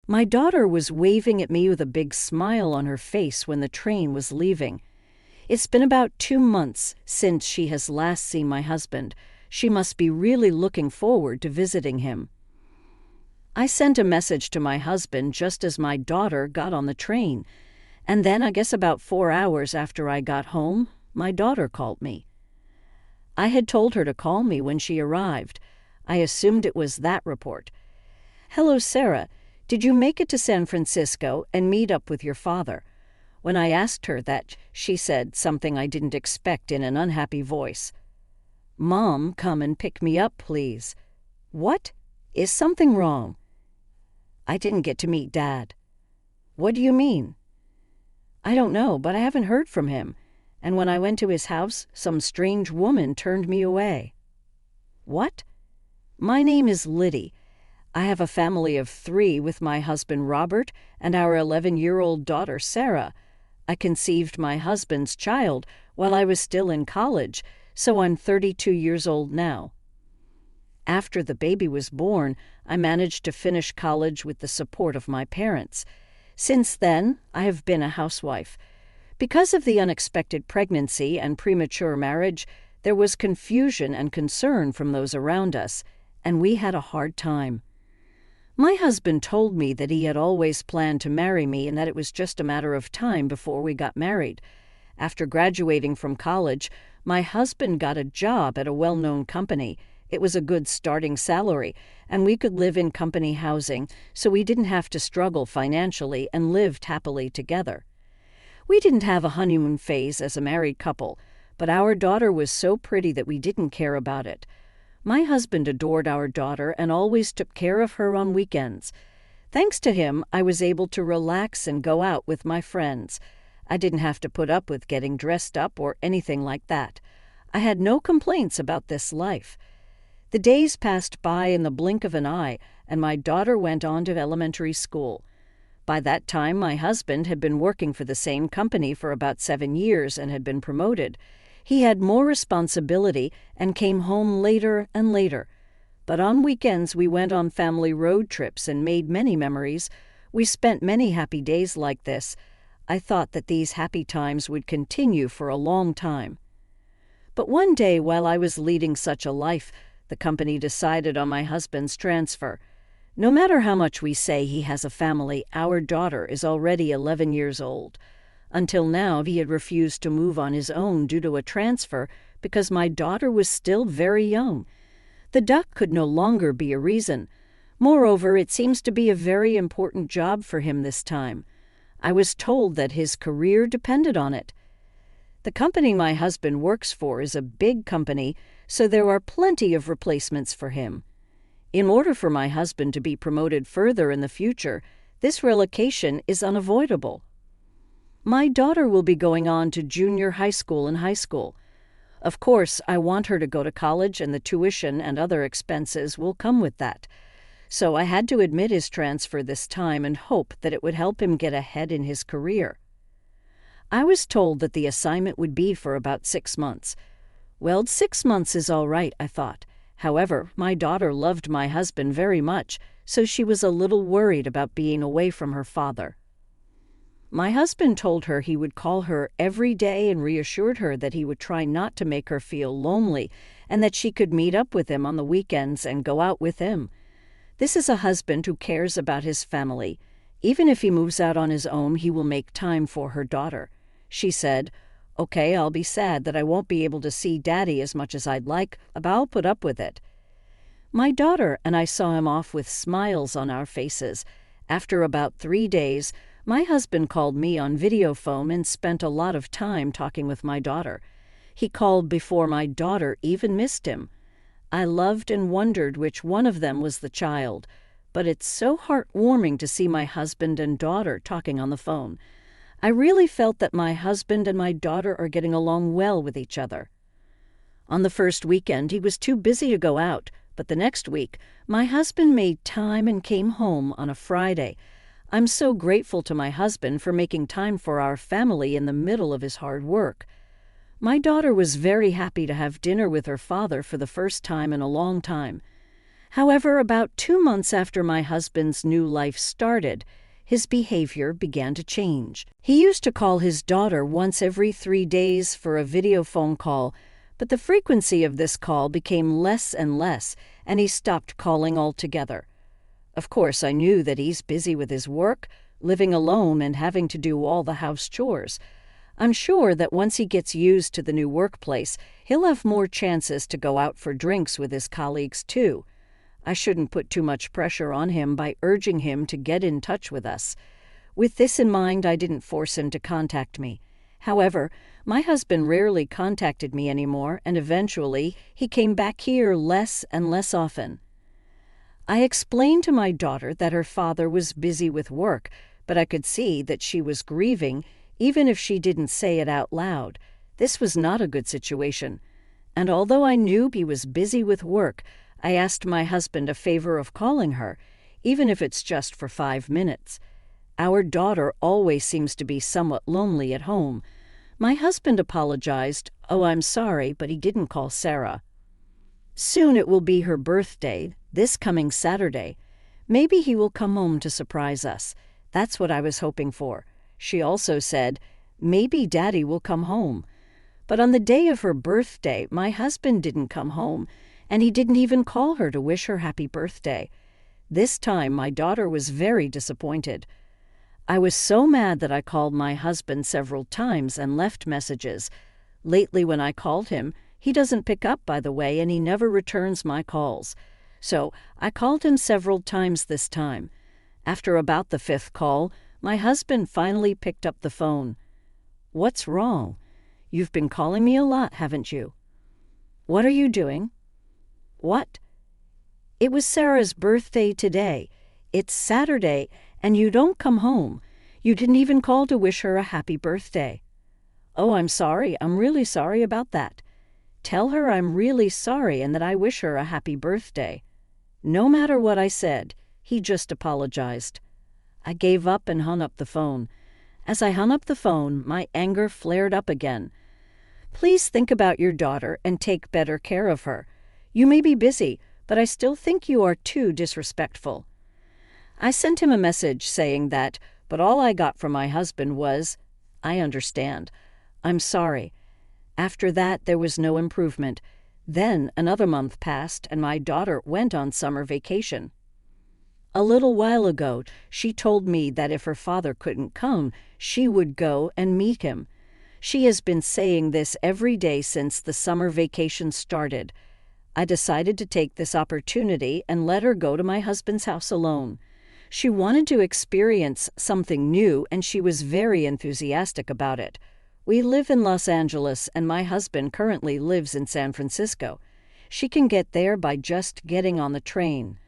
My daughter was waving at me with a big smile on her face when the train was leaving. It's been about 2 months since she has last seen my husband. She must be really looking forward to visiting him. I sent a message to my husband just as my daughter got on the train, and then I guess about 4 hours after I got home, my daughter called me. I had told her to call me when she arrived. I assumed it was that report. "Hello, Sarah. Did you make it to San Francisco and meet up with your father?" When I asked her that, she said something I didn't expect in an unhappy voice. "Mom, come and pick me up, please." "What? Is something wrong?" "I didn't get to meet Dad." "What do you mean?" "I don't know, but I haven't heard from him. And when I went to his house, some strange woman turned me away." "What?" "My name is Liddy. I have a family of 3 with my husband Robert and our 11-year-old daughter Sarah. I conceived my husband's child while I was still in college, so I'm 32 years old now. After the baby was born, I managed to finish college with the support of my parents. Since then, I have been a housewife. Because of the unexpected pregnancy and premature marriage, there was confusion and concern from those around us, and we had a hard time. My husband told me that he had always planned to marry me and that it was just a matter of time before we got married. After graduating from college, my husband got a job at a well-known company. It was a good starting salary, and we could live in company housing, so we didn't have to struggle financially and lived happily together. We didn't have a honeymoon phase as a married couple, but our daughter was so pretty that we didn't care about it. My husband adored our daughter and always took care of her on weekends. Thanks to him, I was able to relax and go out with my friends. I didn't have to put up with getting dressed up or anything like that. I had no complaints about this life. The days passed by in the blink of an eye, and my daughter went on to elementary school. By that time, my husband had been working for the same company for about 7 years and had been promoted. He had more responsibility and came home later and later. But on weekends, we went on family road trips and made many memories. We spent many happy days like this. I thought that these happy times would continue for a long time. But one day, while I was leading such a life, the company decided on my husband's transfer. No matter how much we say he has a family, our daughter is already 11 years old. Until now, he had refused to move on his own due to a transfer because my daughter was still very young. The duck could no longer be a reason. Moreover, it seems to be a very important job for him this time. I was told that his career depended on it. The company my husband works for is a big company, so there are plenty of replacements for him. In order for my husband to be promoted further in the future, this relocation is unavoidable. My daughter will be going on to junior high school and high school. Of course, I want her to go to college, and the tuition and other expenses will come with that. So I had to admit his transfer this time and hope that it would help him get ahead in his career. I was told that the assignment would be for about 6 months. Well, 6 months is all right, I thought. However, my daughter loved my husband very much, so she was a little worried about being away from her father. My husband told her he would call her every day and reassured her that he would try not to make her feel lonely and that she could meet up with him on the weekends and go out with him. This is a husband who cares about his family. Even if he moves out on his own, he will make time for her daughter. She said, "Okay, I'll be sad that I won't be able to see Daddy as much as I'd like, but I'll put up with it." My daughter and I saw him off with smiles on our faces. After about 3 days, my husband called me on video phone and spent a lot of time talking with my daughter. He called before my daughter even missed him. I loved and wondered which one of them was the child, but it's so heartwarming to see my husband and daughter talking on the phone. I really felt that my husband and my daughter are getting along well with each other. On the first weekend, he was too busy to go out, but the next week, my husband made time and came home on a Friday. I'm so grateful to my husband for making time for our family in the middle of his hard work. My daughter was very happy to have dinner with her father for the first time in a long time. However, about 2 months after my husband's new life started, his behavior began to change. He used to call his daughter once every 3 days for a video phone call, but the frequency of this call became less and less, and he stopped calling altogether. Of course, I knew that he's busy with his work, living alone and having to do all the house chores. I'm sure that once he gets used to the new workplace, he'll have more chances to go out for drinks with his colleagues too. I shouldn't put too much pressure on him by urging him to get in touch with us. With this in mind, I didn't force him to contact me. However, my husband rarely contacted me anymore, and eventually he came back here less and less often. I explained to my daughter that her father was busy with work, but I could see that she was grieving, even if she didn't say it out loud. This was not a good situation. And although I knew he was busy with work, I asked my husband a favor of calling her, even if it's just for 5 minutes. Our daughter always seems to be somewhat lonely at home. My husband apologized. "Oh, I'm sorry, but he didn't call Sarah. Soon it will be her birthday, this coming Saturday. Maybe he will come home to surprise us. That's what I was hoping for." She also said, "Maybe Daddy will come home." But on the day of her birthday, my husband didn't come home, and he didn't even call her to wish her happy birthday. This time, my daughter was very disappointed. I was so mad that I called my husband several times and left messages. Lately, when I called him, he doesn't pick up, by the way, and he never returns my calls. So I called him several times this time. After about the 5th call, my husband finally picked up the phone. "What's wrong? You've been calling me a lot, haven't you?" "What are you doing?" "What?" "It was Sarah's birthday today. It's Saturday, and you don't come home. You didn't even call to wish her a happy birthday." "Oh, I'm sorry. I'm really sorry about that." "Tell her I'm really sorry and that I wish her a happy birthday." No matter what I said, he just apologized. I gave up and hung up the phone. As I hung up the phone, my anger flared up again. "Please think about your daughter and take better care of her. You may be busy, but I still think you are too disrespectful." I sent him a message saying that, but all I got from my husband was, "I understand. I'm sorry." After that, there was no improvement. Then another month passed, and my daughter went on summer vacation. A little while ago, she told me that if her father couldn't come, she would go and meet him. She has been saying this every day since the summer vacation started. I decided to take this opportunity and let her go to my husband's house alone. She wanted to experience something new, and she was very enthusiastic about it. We live in Los Angeles, and my husband currently lives in San Francisco. She can get there by just getting on the train.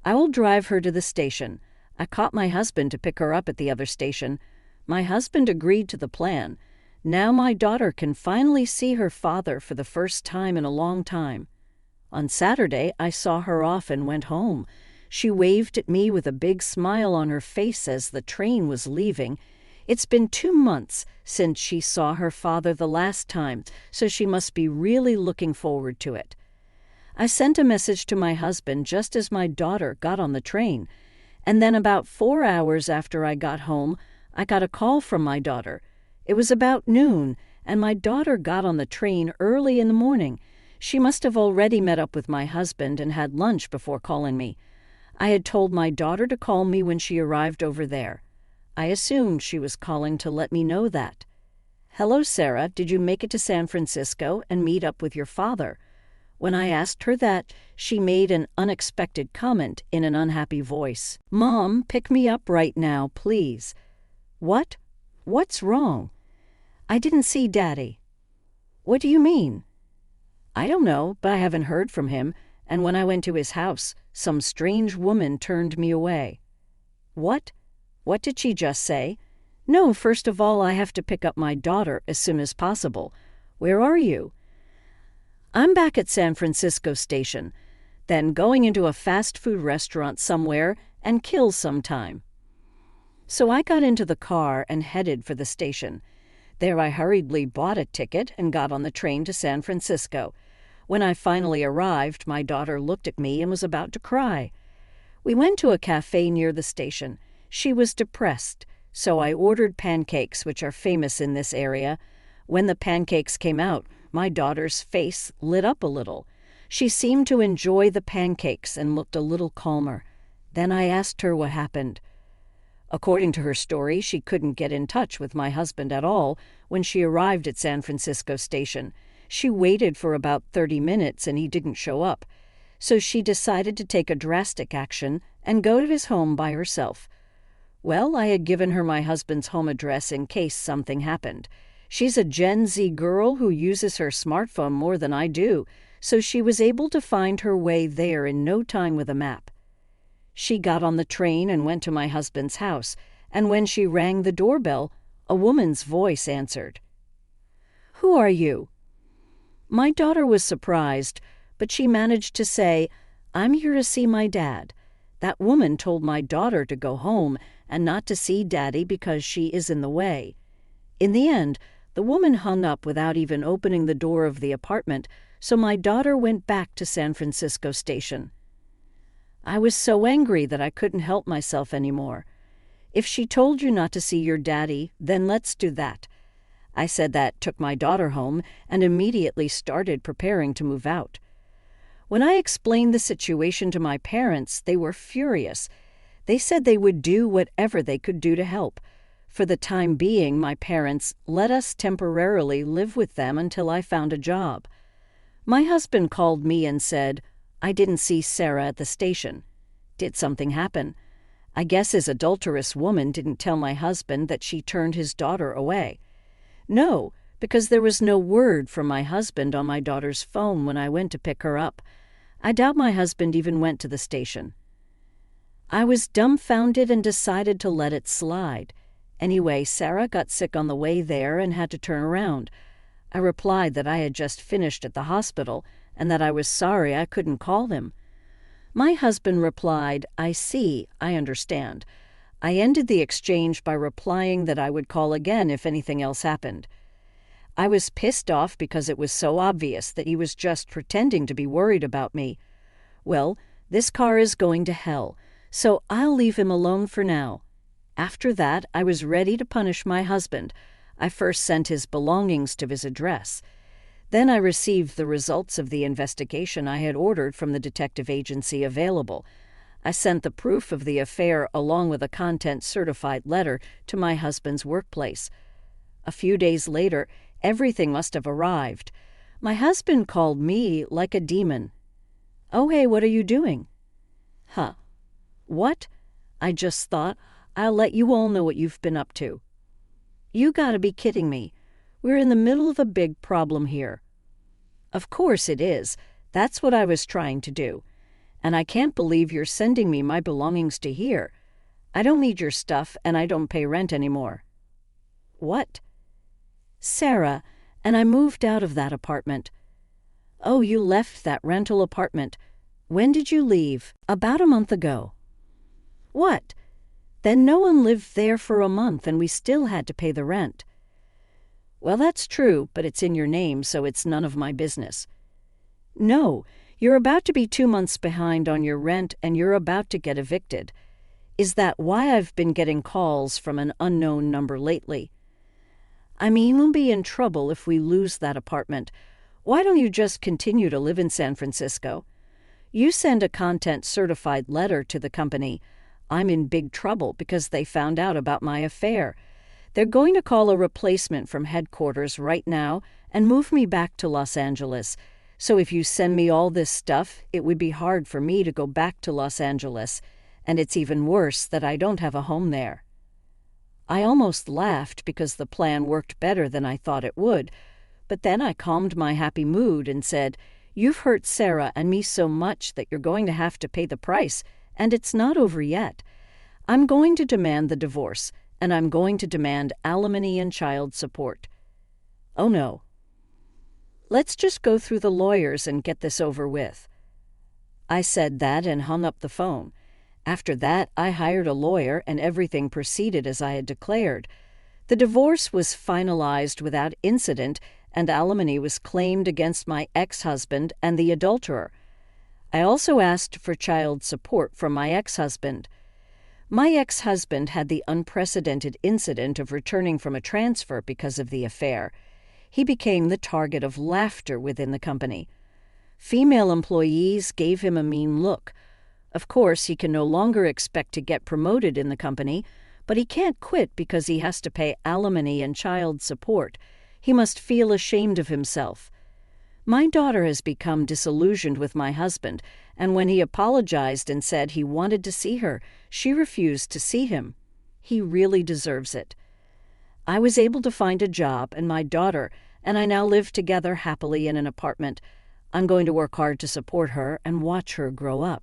I will drive her to the station. I caught my husband to pick her up at the other station. My husband agreed to the plan. Now my daughter can finally see her father for the first time in a long time. On Saturday, I saw her off and went home. She waved at me with a big smile on her face as the train was leaving. It's been 2 months since she saw her father the last time, so she must be really looking forward to it. I sent a message to my husband just as my daughter got on the train, and then about 4 hours after I got home, I got a call from my daughter. It was about noon, and my daughter got on the train early in the morning. She must have already met up with my husband and had lunch before calling me. I had told my daughter to call me when she arrived over there. I assumed she was calling to let me know that. "Hello, Sarah, did you make it to San Francisco and meet up with your father?" When I asked her that, she made an unexpected comment in an unhappy voice. "Mom, pick me up right now, please." "What? What's wrong?" "I didn't see Daddy." "What do you mean?" "I don't know, but I haven't heard from him, and when I went to his house, some strange woman turned me away." "What? What did she just say?" "No, first of all, I have to pick up my daughter as soon as possible. Where are you?" "I'm back at San Francisco Station, then going into a fast food restaurant somewhere and kill some time." So I got into the car and headed for the station. There I hurriedly bought a ticket and got on the train to San Francisco. When I finally arrived, my daughter looked at me and was about to cry. We went to a cafe near the station. She was depressed, so I ordered pancakes, which are famous in this area. When the pancakes came out, my daughter's face lit up a little. She seemed to enjoy the pancakes and looked a little calmer. Then I asked her what happened. According to her story, she couldn't get in touch with my husband at all when she arrived at San Francisco Station. She waited for about 30 minutes and he didn't show up. So she decided to take a drastic action and go to his home by herself. Well, I had given her my husband's home address in case something happened. She's a Gen Z girl who uses her smartphone more than I do, so she was able to find her way there in no time with a map. She got on the train and went to my husband's house, and when she rang the doorbell, a woman's voice answered. "Who are you?" My daughter was surprised, but she managed to say, "I'm here to see my dad." That woman told my daughter to go home and not to see Daddy because she is in the way. In the end, the woman hung up without even opening the door of the apartment, so my daughter went back to San Francisco Station. I was so angry that I couldn't help myself anymore. "If she told you not to see your daddy, then let's do that." I said that, took my daughter home, and immediately started preparing to move out. When I explained the situation to my parents, they were furious. They said they would do whatever they could do to help. For the time being, my parents let us temporarily live with them until I found a job. My husband called me and said, "I didn't see Sarah at the station." Did something happen? I guess his adulterous woman didn't tell my husband that she turned his daughter away. No, because there was no word from my husband on my daughter's phone when I went to pick her up. I doubt my husband even went to the station. I was dumbfounded and decided to let it slide. Anyway, Sarah got sick on the way there and had to turn around. I replied that I had just finished at the hospital and that I was sorry I couldn't call him. My husband replied, "I see, I understand." I ended the exchange by replying that I would call again if anything else happened. I was pissed off because it was so obvious that he was just pretending to be worried about me. Well, this car is going to hell, so I'll leave him alone for now. After that, I was ready to punish my husband. I first sent his belongings to his address. Then I received the results of the investigation I had ordered from the detective agency available. I sent the proof of the affair along with a content-certified letter to my husband's workplace. A few days later, everything must have arrived. My husband called me like a demon. "Oh, hey, what are you doing?" "Huh. What? I just thought I'll let you all know what you've been up to." "You gotta be kidding me. We're in the middle of a big problem here." "Of course it is. That's what I was trying to do. And I can't believe you're sending me my belongings to here. I don't need your stuff, and I don't pay rent anymore." "What?" "Sarah, and I moved out of that apartment." "Oh, you left that rental apartment. When did you leave?" "About a month ago." "What? Then no one lived there for a month, and we still had to pay the rent." "Well, that's true, but it's in your name, so it's none of my business." "No, you're about to be 2 months behind on your rent, and you're about to get evicted. Is that why I've been getting calls from an unknown number lately?" "I mean, we'll be in trouble if we lose that apartment. Why don't you just continue to live in San Francisco? You send a content-certified letter to the company. I'm in big trouble because they found out about my affair. They're going to call a replacement from headquarters right now and move me back to Los Angeles. So if you send me all this stuff, it would be hard for me to go back to Los Angeles, and it's even worse that I don't have a home there." I almost laughed because the plan worked better than I thought it would, but then I calmed my happy mood and said, "You've hurt Sarah and me so much that you're going to have to pay the price, and it's not over yet. I'm going to demand the divorce, and I'm going to demand alimony and child support." "Oh no." "Let's just go through the lawyers and get this over with." I said that and hung up the phone. After that, I hired a lawyer and everything proceeded as I had declared. The divorce was finalized without incident, and alimony was claimed against my ex-husband and the adulterer. I also asked for child support from my ex-husband. My ex-husband had the unprecedented incident of returning from a transfer because of the affair. He became the target of laughter within the company. Female employees gave him a mean look. Of course, he can no longer expect to get promoted in the company, but he can't quit because he has to pay alimony and child support. He must feel ashamed of himself. My daughter has become disillusioned with my husband, and when he apologized and said he wanted to see her, she refused to see him. He really deserves it. I was able to find a job and my daughter, and I now live together happily in an apartment. I'm going to work hard to support her and watch her grow up.